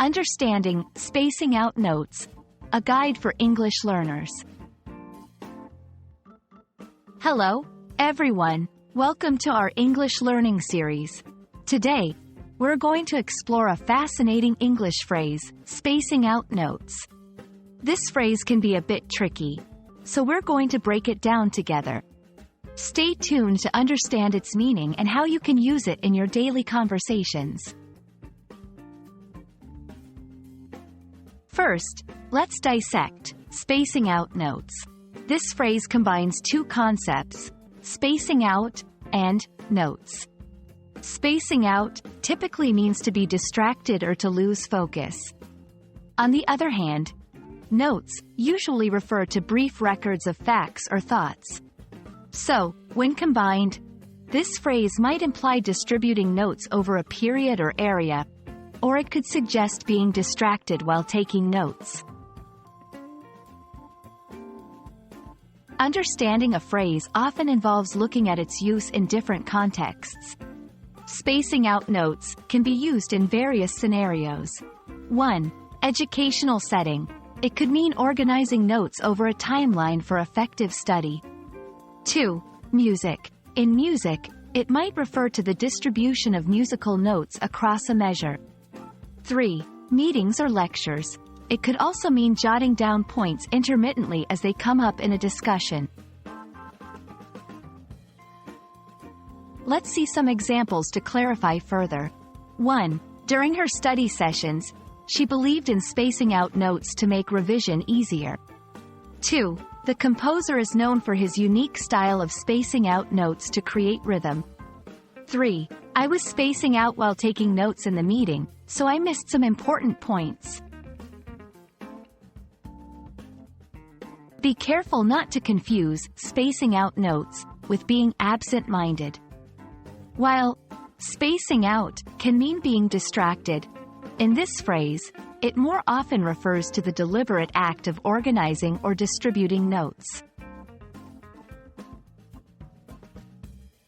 Understanding Spacing Out Notes, a guide for English learners. Hello, everyone. Welcome to our English learning series. Today, we're going to explore a fascinating English phrase, spacing out notes. This phrase can be a bit tricky, so we're going to break it down together. Stay tuned to understand its meaning and how you can use it in your daily conversations. First, let's dissect spacing out notes. This phrase combines two concepts, spacing out and notes. Spacing out typically means to be distracted or to lose focus. On the other hand, notes usually refer to brief records of facts or thoughts. So, when combined, this phrase might imply distributing notes over a period or area, or it could suggest being distracted while taking notes. Understanding a phrase often involves looking at its use in different contexts. Spacing out notes can be used in various scenarios. 1. Educational setting. It could mean organizing notes over a timeline for effective study. 2. Music. In music, it might refer to the distribution of musical notes across a measure. 3. Meetings or lectures. It could also mean jotting down points intermittently as they come up in a discussion. Let's see some examples to clarify further. 1. During her study sessions, she believed in spacing out notes to make revision easier. 2. The composer is known for his unique style of spacing out notes to create rhythm. 3. I was spacing out while taking notes in the meeting, so I missed some important points. Be careful not to confuse spacing out notes with being absent-minded. While spacing out can mean being distracted, in this phrase, it more often refers to the deliberate act of organizing or distributing notes.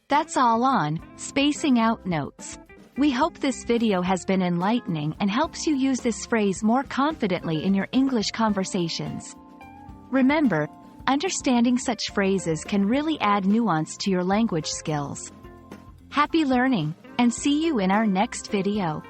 That's all on spacing out notes. We hope this video has been enlightening and helps you use this phrase more confidently in your English conversations. Remember, understanding such phrases can really add nuance to your language skills. Happy learning, and see you in our next video.